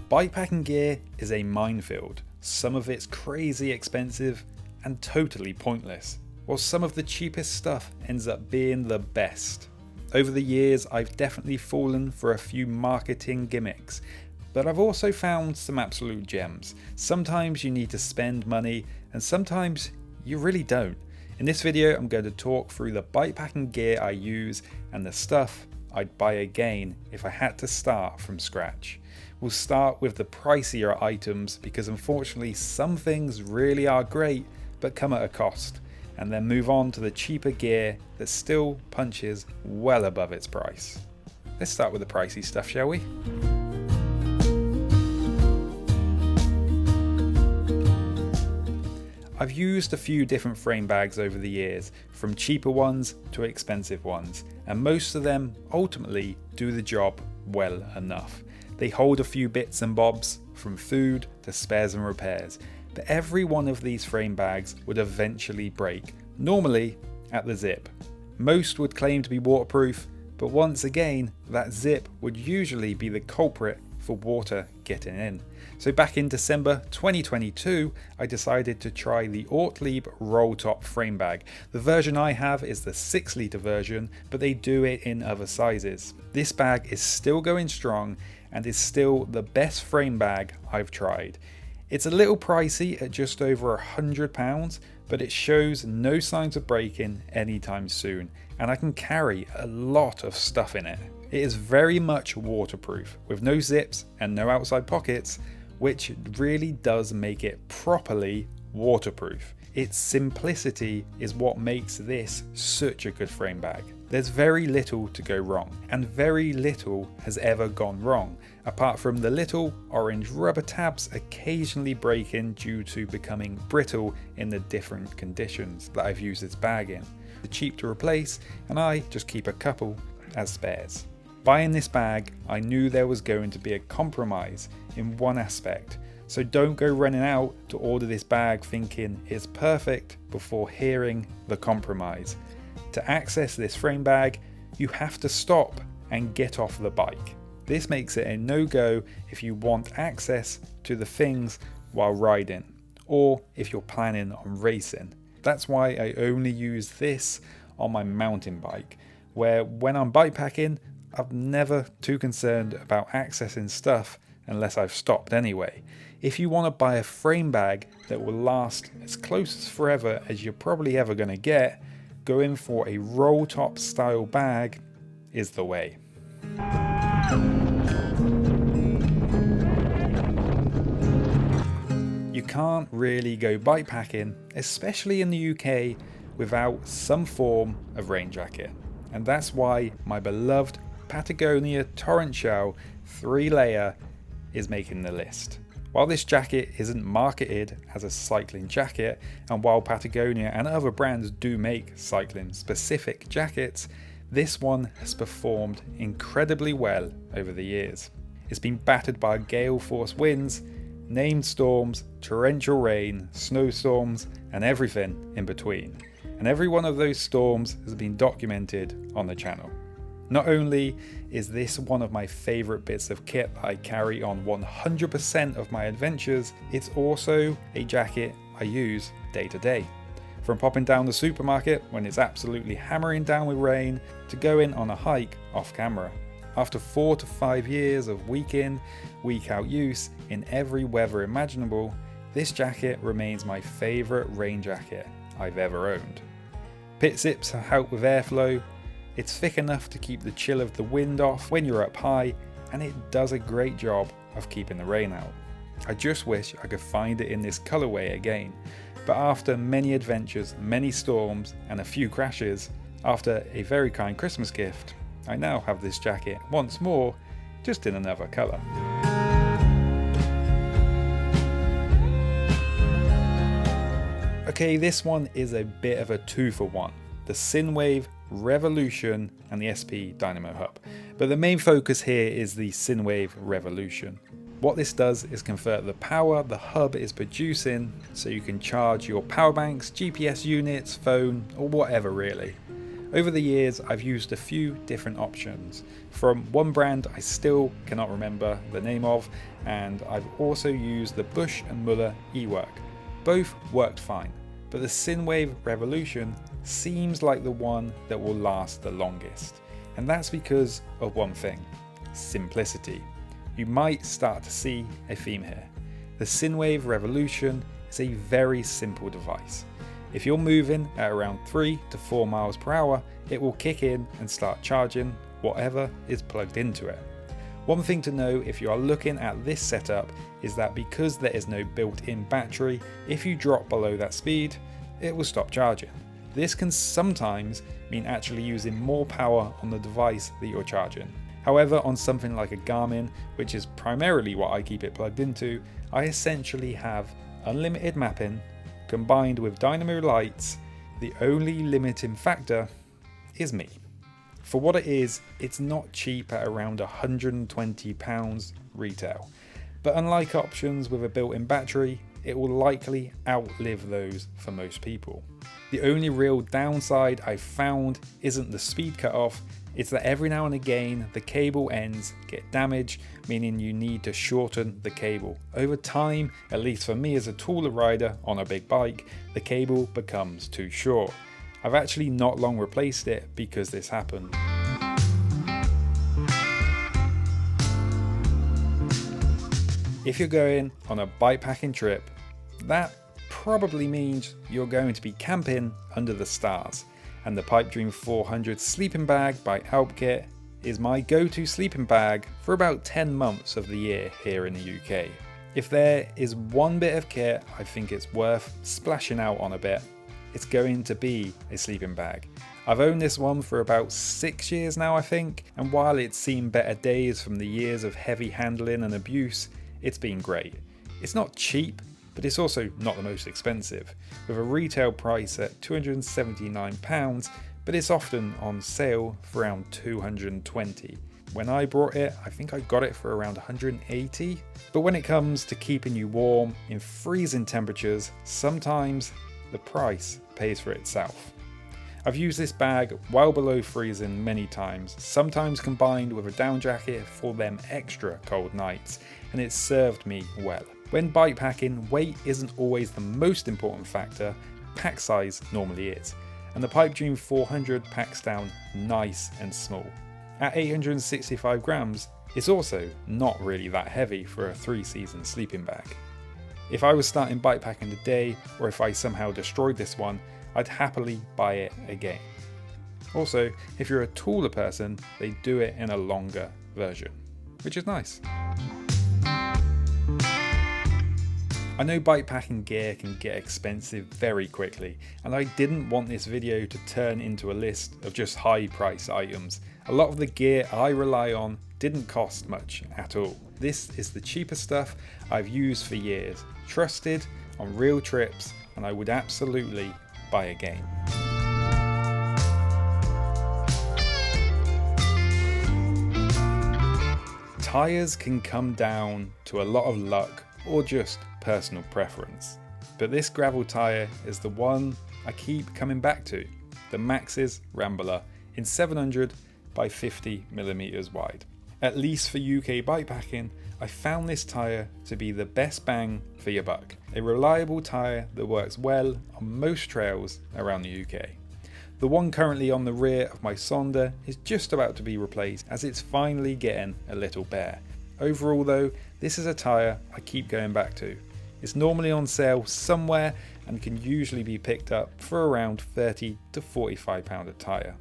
Bikepacking gear is a minefield. Some of it's crazy expensive and totally pointless, while some of the cheapest stuff ends up being the best. Over the years, I've definitely fallen for a few marketing gimmicks, but I've also found some absolute gems. Sometimes you need to spend money, and sometimes you really don't. In this video, I'm going to talk through the bikepacking gear I use and the stuff I'd buy again if I had to start from scratch. We'll start with the pricier items because unfortunately some things really are great but come at a cost, and then move on to the cheaper gear that still punches well above its price. Let's start with the pricey stuff, shall we? I've used a few different frame bags over the years, from cheaper ones to expensive ones, and most of them ultimately do the job well enough. They hold a few bits and bobs, from food to spares and repairs, but every one of these frame bags would eventually break, normally at the zip. Most would claim to be waterproof, but once again, that zip would usually be the culprit for water getting in. So back in December 2022, I decided to try the Ortlieb roll top frame bag. The version I have is the 6-litre version, but they do it in other sizes. This bag is still going strong and is still the best frame bag I've tried. It's a little pricey at just over £100, but it shows no signs of breaking anytime soon, and I can carry a lot of stuff in it. It is very much waterproof, with no zips and no outside pockets, which really does make it properly waterproof. Its simplicity is what makes this such a good frame bag. There's very little to go wrong, and very little has ever gone wrong, apart from the little orange rubber tabs occasionally breaking due to becoming brittle in the different conditions that I've used this bag in. They're cheap to replace, and I just keep a couple as spares. Buying this bag, I knew there was going to be a compromise in one aspect, so don't go running out to order this bag thinking it's perfect before hearing the compromise. To access this frame bag, you have to stop and get off the bike. This makes it a no-go if you want access to the things while riding, or if you're planning on racing. That's why I only use this on my mountain bike, where when I'm bikepacking, I'm never too concerned about accessing stuff unless I've stopped anyway. If you want to buy a frame bag that will last as close as forever as you're probably ever going to get, going for a roll top style bag is the way. You can't really go bikepacking, especially in the UK, without some form of rain jacket. And that's why my beloved Patagonia Torrent Shell 3-layer is making the list. While this jacket isn't marketed as a cycling jacket, and while Patagonia and other brands do make cycling specific jackets, this one has performed incredibly well over the years. It's been battered by gale force winds, named storms, torrential rain, snowstorms, and everything in between. And every one of those storms has been documented on the channel. Not only is this one of my favourite bits of kit that I carry on 100% of my adventures, it's also a jacket I use day to day. From popping down the supermarket when it's absolutely hammering down with rain, to going on a hike off camera. After 4 to 5 years of week in, week out use in every weather imaginable, this jacket remains my favourite rain jacket I've ever owned. Pit zips help with airflow. It's thick enough to keep the chill of the wind off when you're up high, and it does a great job of keeping the rain out. I just wish I could find it in this colourway again, but after many adventures, many storms and a few crashes, after a very kind Christmas gift, I now have this jacket once more, just in another colour. Okay, this one is a bit of a 2-for-1. The Synwave Revolution and the SP Dynamo hub, but the main focus here is the Synwave Revolution. What this does is convert the power the hub is producing so you can charge your power banks, GPS units, phone, or whatever really. Over the years, I've used a few different options. From one brand I still cannot remember the name of, and I've also used the Bush & Muller E-Work. Both worked fine, but the Synwave Revolution seems like the one that will last the longest. And that's because of one thing: simplicity. You might start to see a theme here. The Synwave Revolution is a very simple device. If you're moving at around 3 to 4 miles per hour, it will kick in and start charging whatever is plugged into it. One thing to know if you are looking at this setup is that because there is no built-in battery, if you drop below that speed, it will stop charging. This can sometimes mean actually using more power on the device that you're charging. However, on something like a Garmin, which is primarily what I keep it plugged into, I essentially have unlimited mapping combined with Dynamo lights. The only limiting factor is me. For what it is, it's not cheap at around £120 retail, but unlike options with a built-in battery, it will likely outlive those for most people. The only real downside I've found isn't the speed cutoff, it's that every now and again the cable ends get damaged, meaning you need to shorten the cable. Over time, at least for me as a taller rider on a big bike, the cable becomes too short. I've actually not long replaced it because this happened. If you're going on a bikepacking trip, that probably means you're going to be camping under the stars, and the Pipe Dream 400 sleeping bag by Alpkit is my go-to sleeping bag for about 10 months of the year here in the UK. If there is one bit of kit I think it's worth splashing out on a bit, it's going to be a sleeping bag. I've owned this one for about 6 years now I think, and while it's seen better days from the years of heavy handling and abuse, it's been great. It's not cheap, but it's also not the most expensive, with a retail price at £279, but it's often on sale for around £220. When I bought it, I think I got it for around £180, but when it comes to keeping you warm in freezing temperatures, sometimes the price pays for itself. I've used this bag well below freezing many times, sometimes combined with a down jacket for them extra cold nights, and it's served me well. When bikepacking, weight isn't always the most important factor, pack size normally is, and the Pipe Dream 400 packs down nice and small. At 865 grams, it's also not really that heavy for a 3-season sleeping bag. If I was starting bikepacking today, or if I somehow destroyed this one, I'd happily buy it again. Also, if you're a taller person, they do it in a longer version, which is nice. I know bikepacking gear can get expensive very quickly, and I didn't want this video to turn into a list of just high price items. A lot of the gear I rely on didn't cost much at all. This is the cheapest stuff I've used for years, trusted on real trips, and I would absolutely buy again. Tyres can come down to a lot of luck or just personal preference, but this gravel tyre is the one I keep coming back to, the Maxxis Rambler in 700 by 50mm wide. At least for UK bikepacking, I found this tyre to be the best bang for your buck, a reliable tyre that works well on most trails around the UK. The one currently on the rear of my Sonder is just about to be replaced as it's finally getting a little bare. Overall though, this is a tyre I keep going back to. It's normally on sale somewhere and can usually be picked up for around £30 to £45 a tyre.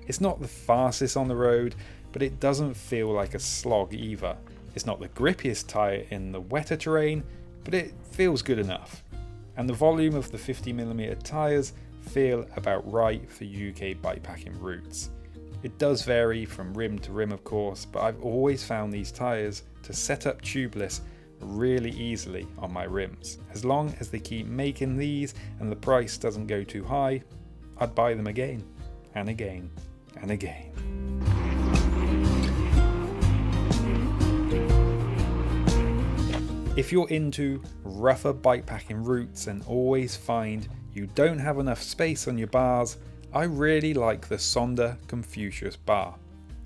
It's not the fastest on the road, but it doesn't feel like a slog either. It's not the grippiest tyre in the wetter terrain, but it feels good enough. And the volume of the 50mm tyres feel about right for UK bikepacking routes. It does vary from rim to rim of course, but I've always found these tyres to set up tubeless really easily on my rims. As long as they keep making these and the price doesn't go too high, I'd buy them again and again and again. If you're into rougher bikepacking routes and always find you don't have enough space on your bars, I really like the Sonda Confucius bar.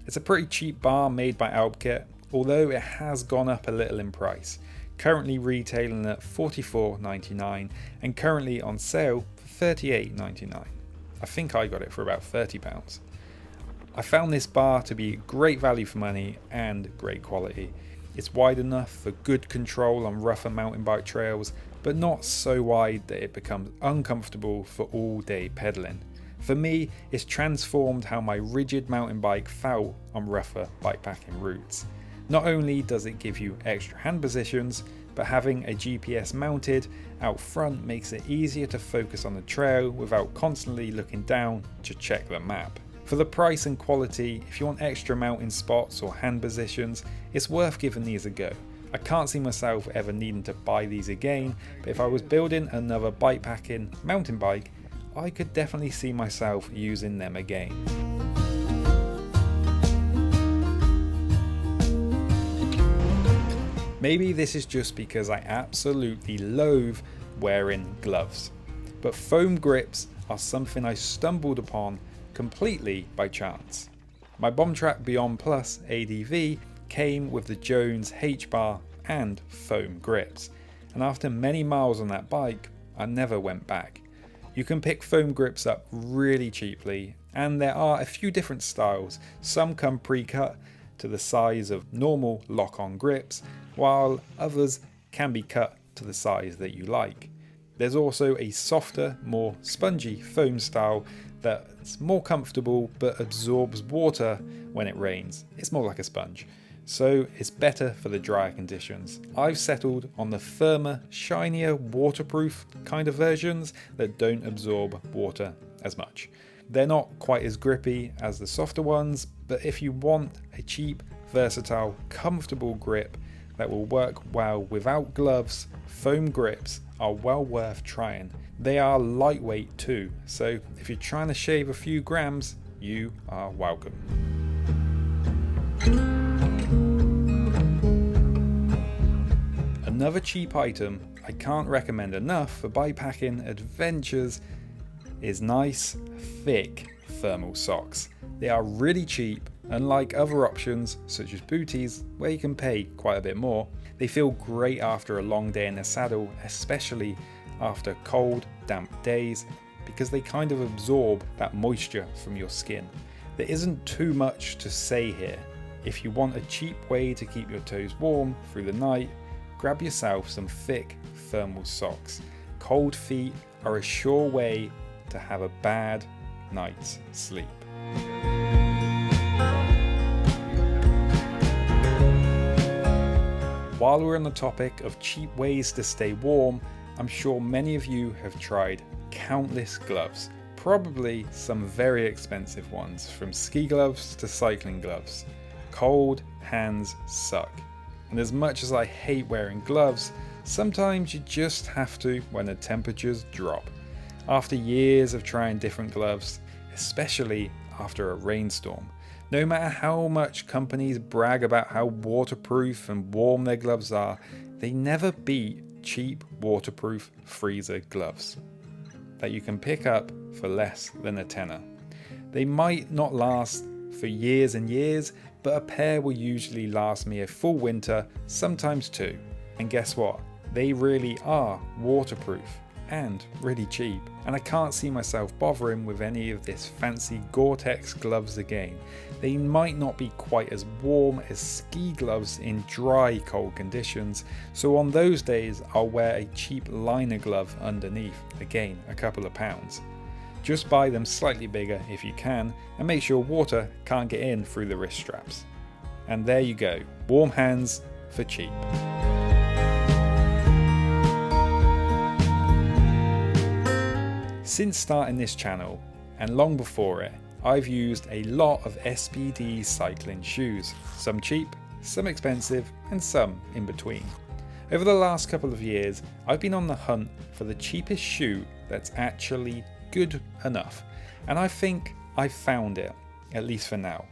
It's a pretty cheap bar made by Albkit, although it has gone up a little in price, currently retailing at $44.99 and currently on sale for $38.99. I think I got it for about £30. I found this bar to be great value for money and great quality. It's wide enough for good control on rougher mountain bike trails, but not so wide that it becomes uncomfortable for all day pedaling. For me, it's transformed how my rigid mountain bike felt on rougher bikepacking routes. Not only does it give you extra hand positions, but having a GPS mounted out front makes it easier to focus on the trail without constantly looking down to check the map. For the price and quality, if you want extra mountain spots or hand positions, it's worth giving these a go. I can't see myself ever needing to buy these again, but if I was building another bikepacking mountain bike, I could definitely see myself using them again. Maybe this is just because I absolutely loathe wearing gloves, but foam grips are something I stumbled upon completely by chance. My Bombtrack Beyond Plus ADV came with the Jones H-bar and foam grips, and after many miles on that bike, I never went back. You can pick foam grips up really cheaply, and there are a few different styles. Some come pre-cut to the size of normal lock-on grips, while others can be cut to the size that you like. There's also a softer, more spongy foam style that's more comfortable but absorbs water when it rains. It's more like a sponge, so it's better for the drier conditions. I've settled on the firmer, shinier, waterproof kind of versions that don't absorb water as much. They're not quite as grippy as the softer ones, but if you want a cheap, versatile, comfortable grip that will work well without gloves, foam grips are well worth trying. They are lightweight too, so if you're trying to shave a few grams, you are welcome. Another cheap item I can't recommend enough for bikepacking adventures is nice, thick thermal socks. They are really cheap, unlike other options such as booties where you can pay quite a bit more. They feel great after a long day in the saddle, especially after cold, damp days, because they kind of absorb that moisture from your skin. There isn't too much to say here. If you want a cheap way to keep your toes warm through the night, grab yourself some thick thermal socks. Cold feet are a sure way to have a bad night's sleep. While we're on the topic of cheap ways to stay warm, I'm sure many of you have tried countless gloves, probably some very expensive ones, from ski gloves to cycling gloves. Cold hands suck, and as much as I hate wearing gloves, sometimes you just have to when the temperatures drop. After years of trying different gloves, especially after a rainstorm, no matter how much companies brag about how waterproof and warm their gloves are, they never beat cheap waterproof freezer gloves that you can pick up for less than a tenner. They might not last for years and years, but a pair will usually last me a full winter, sometimes two. And guess what? They really are waterproof and really cheap, and I can't see myself bothering with any of this fancy Gore-Tex gloves again. They might not be quite as warm as ski gloves in dry, cold conditions, so on those days I'll wear a cheap liner glove underneath, again a couple of pounds. Just buy them slightly bigger if you can, and make sure water can't get in through the wrist straps. And there you go, warm hands for cheap. Since starting this channel, and long before it, I've used a lot of SPD cycling shoes, some cheap, some expensive, and some in between. Over the last couple of years, I've been on the hunt for the cheapest shoe that's actually good enough, and I think I've found it, at least for now.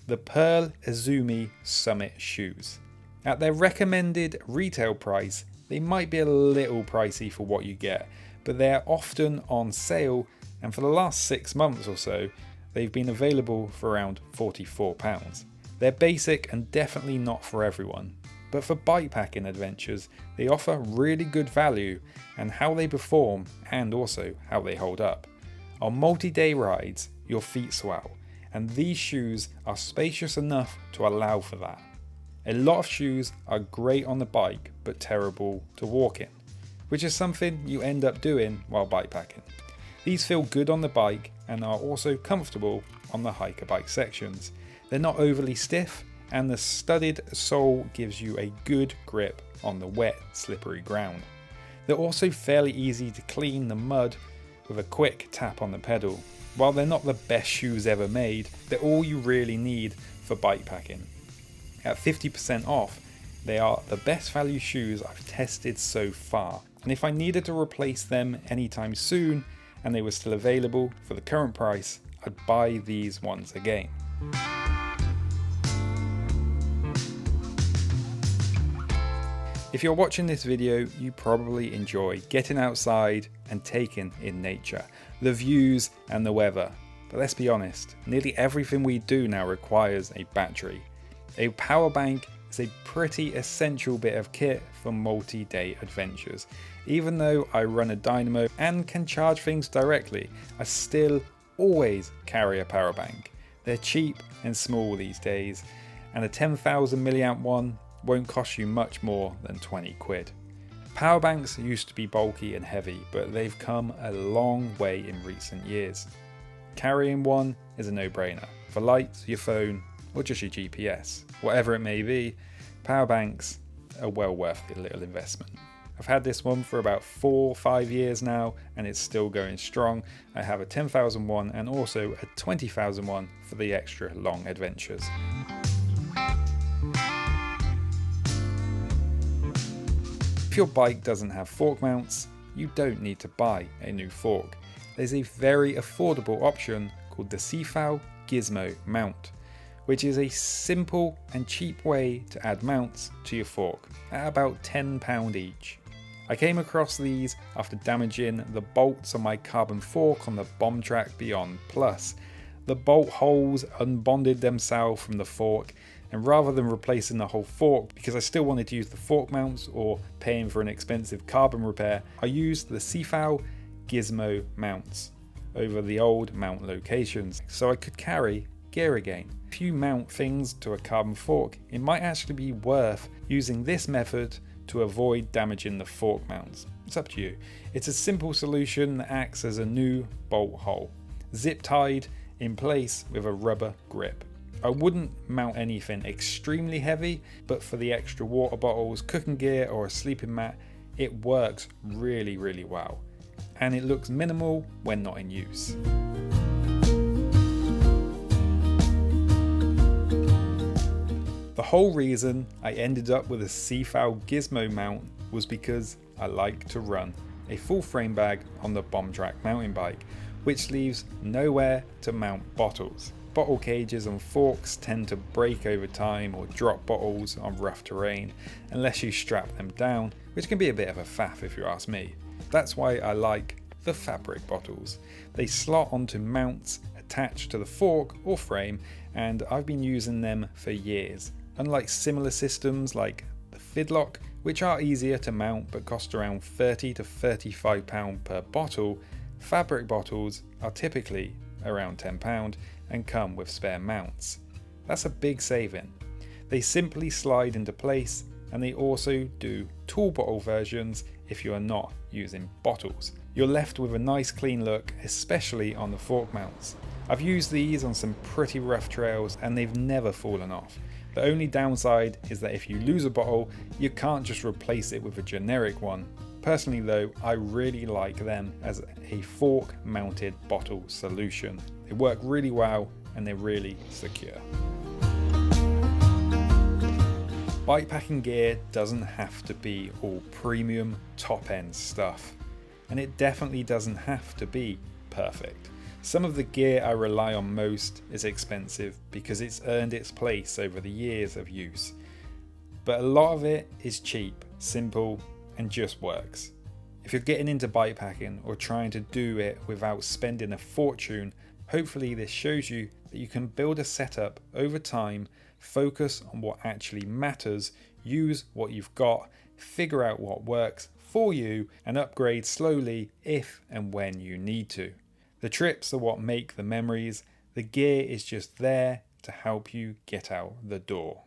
The Pearl Izumi Summit shoes. At their recommended retail price, they might be a little pricey for what you get, but they're often on sale and for the last 6 months or so, they've been available for around £44. They're basic and definitely not for everyone, but for bikepacking adventures, they offer really good value and how they perform and also how they hold up. On multi-day rides, your feet swell, and these shoes are spacious enough to allow for that. A lot of shoes are great on the bike but terrible to walk in, which is something you end up doing while bikepacking. These feel good on the bike and are also comfortable on the hiker bike sections. They're not overly stiff, and the studded sole gives you a good grip on the wet, slippery ground. They're also fairly easy to clean the mud with a quick tap on the pedal. While they're not the best shoes ever made, they're all you really need for bikepacking. At 50% off, they are the best value shoes I've tested so far, and if I needed to replace them anytime soon and they were still available for the current price, I'd buy these ones again. If you're watching this video, you probably enjoy getting outside and taking in nature, the views and the weather. But let's be honest, nearly everything we do now requires a battery. A power bank is a pretty essential bit of kit for multi-day adventures. Even though I run a Dynamo and can charge things directly, I still always carry a power bank. They're cheap and small these days, and a 10,000 milliamp one won't cost you much more than 20 quid. Power banks used to be bulky and heavy, but they've come a long way in recent years. Carrying one is a no-brainer. For lights, your phone, or just your GPS. Whatever it may be, power banks are well worth the little investment. I've had this one for about 4 or 5 years now, and it's still going strong. I have a 10,000 one and also a 20,000 one for the extra long adventures. If your bike doesn't have fork mounts, you don't need to buy a new fork. There's a very affordable option called the CFAL Gizmo mount, which is a simple and cheap way to add mounts to your fork at about £10 each. I came across these after damaging the bolts on my carbon fork on the Bomb Track Beyond Plus. The bolt holes unbonded themselves from the fork, and rather than replacing the whole fork, because I still wanted to use the fork mounts or paying for an expensive carbon repair, I used the CFAL Gizmo mounts over the old mount locations so I could carry gear again. If you mount things to a carbon fork, it might actually be worth using this method to avoid damaging the fork mounts. It's up to you. It's a simple solution that acts as a new bolt hole, zip tied in place with a rubber grip. I wouldn't mount anything extremely heavy, but for the extra water bottles, cooking gear or a sleeping mat, it works really, really well. And it looks minimal when not in use. The whole reason I ended up with a CFAL Gizmo mount was because I like to run a full frame bag on the Bomb Track mountain bike, which leaves nowhere to mount bottles. Bottle cages and forks tend to break over time or drop bottles on rough terrain unless you strap them down, which can be a bit of a faff if you ask me. That's why I like the fabric bottles. They slot onto mounts attached to the fork or frame, and I've been using them for years. Unlike similar systems like the Fidlock, which are easier to mount but cost around £30 to £35 per bottle, fabric bottles are typically around £10 and come with spare mounts. That's a big saving. They simply slide into place, and they also do tall bottle versions if you are not using bottles. You're left with a nice clean look, especially on the fork mounts. I've used these on some pretty rough trails and they've never fallen off. The only downside is that if you lose a bottle, you can't just replace it with a generic one. Personally though, I really like them as a fork mounted bottle solution. They work really well and they're really secure. Bikepacking gear doesn't have to be all premium top end stuff, and it definitely doesn't have to be perfect. Some of the gear I rely on most is expensive because it's earned its place over the years of use, but a lot of it is cheap, simple, and just works. If you're getting into bikepacking or trying to do it without spending a fortune, hopefully this shows you that you can build a setup over time, focus on what actually matters, use what you've got, figure out what works for you, and upgrade slowly if and when you need to. The trips are what make the memories. The gear is just there to help you get out the door.